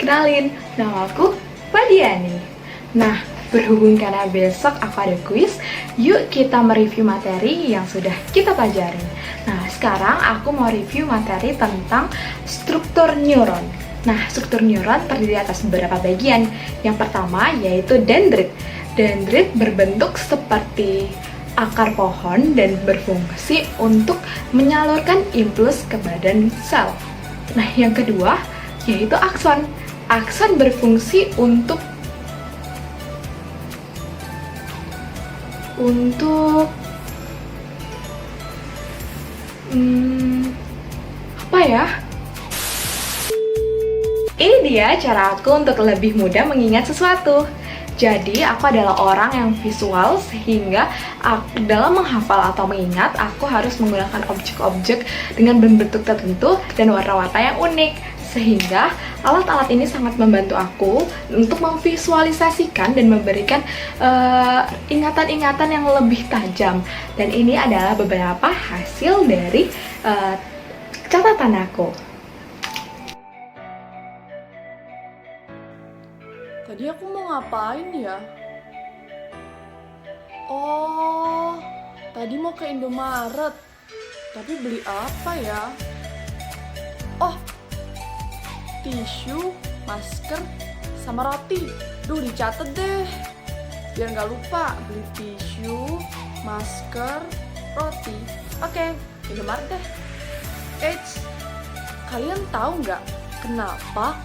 Kenalin, nama aku Fadiani. Nah, berhubung karena besok aku ada kuis, yuk kita mereview materi yang sudah kita pelajari. Nah, sekarang aku mau review materi tentang struktur neuron. Nah, struktur neuron terdiri atas beberapa bagian. Yang pertama yaitu dendrit. Dendrit berbentuk seperti akar pohon dan berfungsi untuk menyalurkan impuls ke badan sel. Nah, yang kedua yaitu akson. Akson berfungsi untuk apa ya? Ini dia cara aku untuk lebih mudah mengingat sesuatu. Jadi, aku adalah orang yang visual sehingga dalam menghafal atau mengingat, aku harus menggunakan objek-objek dengan bentuk tertentu dan warna-warna yang unik. Sehingga alat-alat ini sangat membantu aku untuk memvisualisasikan dan memberikan ingatan-ingatan yang lebih tajam. Dan ini adalah beberapa hasil dari catatan aku. Tadi aku mau ngapain ya? Oh, tadi mau ke Indomaret. Tapi beli apa ya? Oh, tisu, masker, sama roti. Duh, dicatat deh. Biar nggak lupa, beli tisu, masker, roti. Oke, Indomaret deh. Eits, kalian tahu nggak kenapa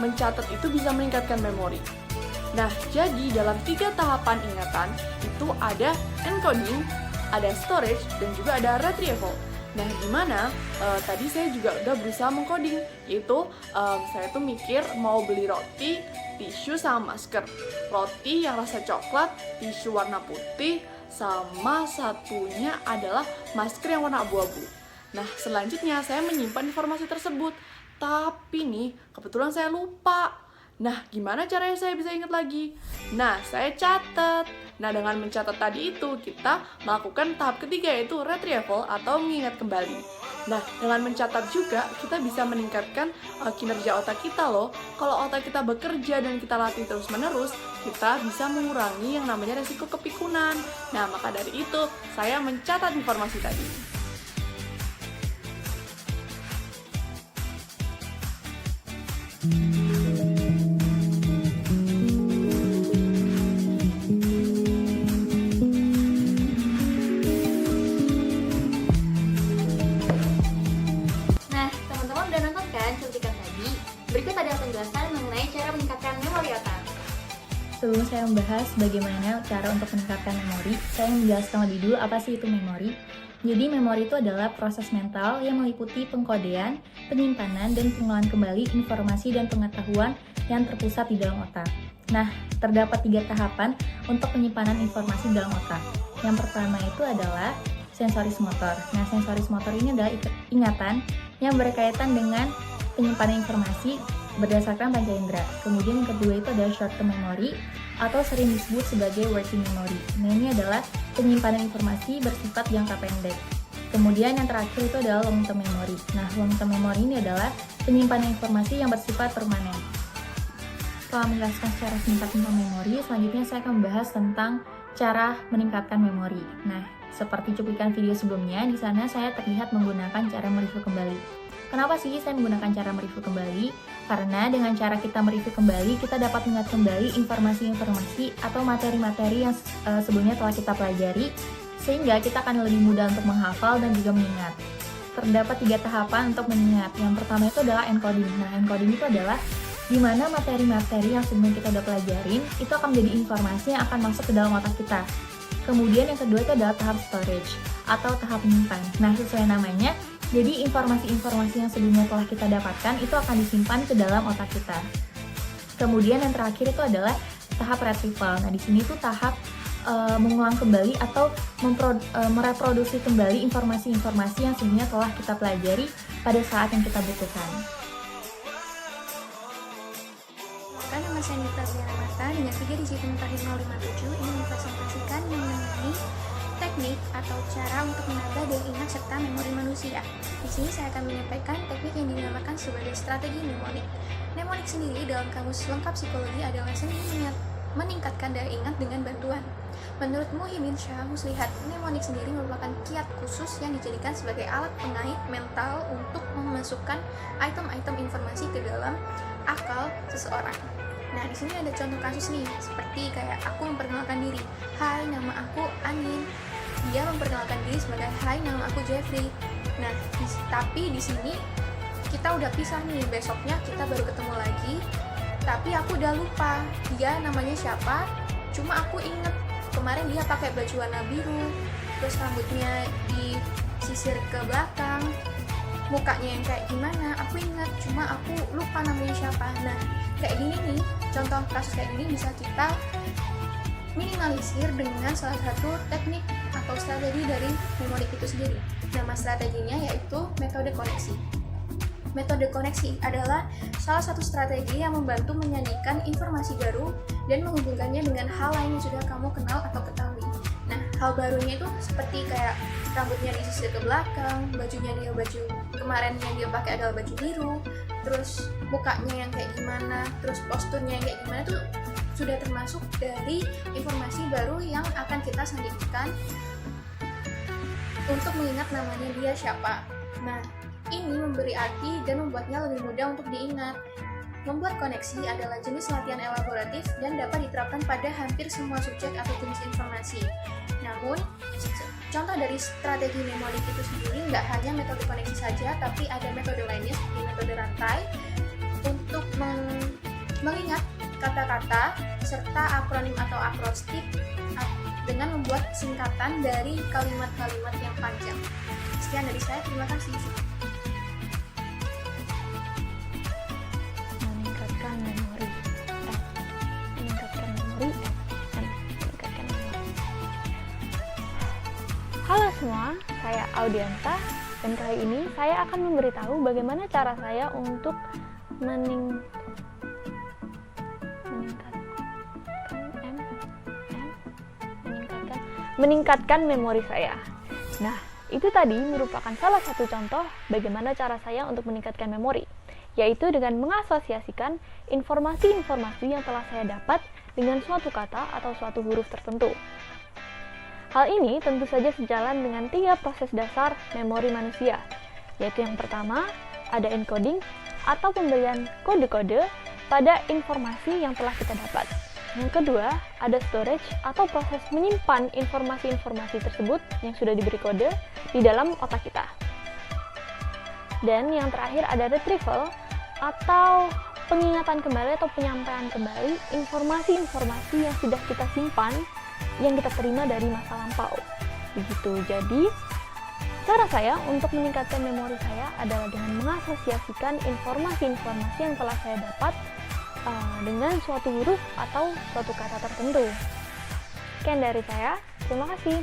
mencatat itu bisa meningkatkan memori? Nah, jadi dalam 3 tahapan ingatan itu ada encoding, ada storage, dan juga ada retrieval. Nah, gimana? Tadi saya juga udah berusaha mengcoding, yaitu saya tuh mikir mau beli roti, tisu, sama masker. Roti yang rasa coklat, tisu warna putih, sama satunya adalah masker yang warna abu-abu. Nah, selanjutnya saya menyimpan informasi tersebut. Tapi nih, kebetulan saya lupa. Nah, gimana caranya saya bisa ingat lagi? Nah, saya catat. Nah, dengan mencatat tadi itu, kita melakukan tahap ketiga yaitu retrieval atau mengingat kembali. Nah, dengan mencatat juga, kita bisa meningkatkan kinerja otak kita loh. Kalau otak kita bekerja dan kita latih terus-menerus, kita bisa mengurangi yang namanya resiko kepikunan. Nah, maka dari itu, saya mencatat informasi tadi. Nah, teman-teman udah nonton kan cuplikan tadi? Berikut ada penjelasan mengenai cara meningkatkan memori otak. Sebelum saya membahas bagaimana cara untuk meningkatkan memori, saya ingin menjelaskan lebih dulu apa sih itu memori. Jadi, memori itu adalah proses mental yang meliputi pengkodean, penyimpanan, dan pengelolaan kembali informasi dan pengetahuan yang terpusat di dalam otak. Nah, terdapat 3 tahapan untuk penyimpanan informasi dalam otak. Yang pertama itu adalah sensoris motor. Nah, sensoris motor ini adalah ingatan yang berkaitan dengan penyimpanan informasi berdasarkan panca indera. Kemudian yang kedua itu adalah short term memory atau sering disebut sebagai working memory. Nah, ini adalah penyimpanan informasi bersifat jangka pendek. Kemudian yang terakhir itu adalah long term memory. Nah, long term memory ini adalah penyimpanan informasi yang bersifat permanen. Setelah menjelaskan secara singkat tentang memori, selanjutnya saya akan membahas tentang cara meningkatkan memori. Nah, seperti cuplikan video sebelumnya, di sana saya terlihat menggunakan cara mereview kembali. Kenapa sih saya menggunakan cara mereview kembali? Karena dengan cara kita mereview kembali, kita dapat mengingat kembali informasi-informasi atau materi-materi yang sebelumnya telah kita pelajari, sehingga kita akan lebih mudah untuk menghafal dan juga mengingat. Terdapat 3 tahapan untuk mengingat. Yang pertama itu adalah encoding. Nah, encoding itu adalah di mana materi-materi yang sebelumnya kita udah pelajarin, itu akan menjadi informasi yang akan masuk ke dalam otak kita. Kemudian yang kedua itu adalah tahap storage atau tahap menyimpan. Nah, sesuai namanya, jadi informasi-informasi yang sebelumnya telah kita dapatkan itu akan disimpan ke dalam otak kita. Kemudian yang terakhir itu adalah tahap retrieval. Nah, di sini tuh tahap mengulang kembali atau mereproduksi kembali informasi-informasi yang sebelumnya telah kita pelajari pada saat yang kita butuhkan. Nama saya Nita Triana Marta dengan 3 digit Mutakhir 057 ingin mempresentasikan mengenai teknik atau cara untuk menambah daya ingat serta memori manusia. Di sini saya akan menyampaikan teknik yang dinamakan sebagai strategi mnemonik. Mnemonik sendiri dalam kamus lengkap psikologi adalah seni meningkatkan daya ingat dengan bantuan. Menurut Muhyiddin Shah Muslihat, mnemonik sendiri merupakan kiat khusus yang dijadikan sebagai alat pengait mental untuk memasukkan item-item informasi ke dalam akal seseorang. Nah, di sini ada contoh kasus nih, seperti kayak aku memperkenalkan diri. Hai, nama aku Anin. Dia memperkenalkan diri sebagai Hai, nama aku Jeffrey. Nah, tapi di sini kita udah pisah nih, besoknya kita baru ketemu lagi. Tapi aku udah lupa dia namanya siapa. Cuma aku inget kemarin dia pakai baju warna biru, terus rambutnya disisir ke belakang, mukanya yang kayak gimana, aku ingat, cuma aku lupa namanya siapa. Nah, kayak gini nih, contoh kasus kayak gini bisa kita minimalisir dengan salah satu teknik atau strategi dari mnemonik itu sendiri. Nama strateginya yaitu metode koneksi. Metode koneksi adalah salah satu strategi yang membantu menyajikan informasi baru dan menghubungkannya dengan hal lain yang sudah kamu kenal atau ketahui. Nah, hal barunya itu seperti kayak rambutnya disisir ke belakang, bajunya dia baju kemarin yang dia pakai adalah baju biru, terus mukanya yang kayak gimana, terus posturnya yang kayak gimana tuh sudah termasuk dari informasi baru yang akan kita sandingkan untuk mengingat namanya dia siapa. Nah, ini memberi arti dan membuatnya lebih mudah untuk diingat. Membuat koneksi adalah jenis latihan elaboratif dan dapat diterapkan pada hampir semua subjek atau jenis informasi. Namun, contoh dari strategi mnemonik itu sendiri nggak hanya metode koneksi saja, tapi ada metode lainnya seperti metode rantai untuk mengingat kata-kata serta akronim atau akrostik dengan membuat singkatan dari kalimat-kalimat yang panjang. Sekian dari saya, terima kasih. Meningkatkan memori. Meningkatkan memori. Meningkatkan memori. Halo semua, saya Audianta dan kali ini saya akan memberitahu bagaimana cara saya untuk meningkatkan memori saya. Nah, itu tadi merupakan salah satu contoh bagaimana cara saya untuk meningkatkan memori, yaitu dengan mengasosiasikan informasi-informasi yang telah saya dapat dengan suatu kata atau suatu huruf tertentu. Hal ini tentu saja sejalan dengan 3 proses dasar memori manusia, yaitu yang pertama, ada encoding atau pemberian kode-kode pada informasi yang telah kita dapat. Yang kedua, ada storage atau proses menyimpan informasi-informasi tersebut yang sudah diberi kode di dalam otak kita. Dan yang terakhir ada retrieval atau pengingatan kembali atau penyampaian kembali informasi-informasi yang sudah kita simpan yang kita terima dari masa lampau. Begitu. Jadi, cara saya untuk meningkatkan memori saya adalah dengan mengasosiasikan informasi-informasi yang telah saya dapat dengan suatu huruf atau suatu kata tertentu. Sekian dari saya, terima kasih.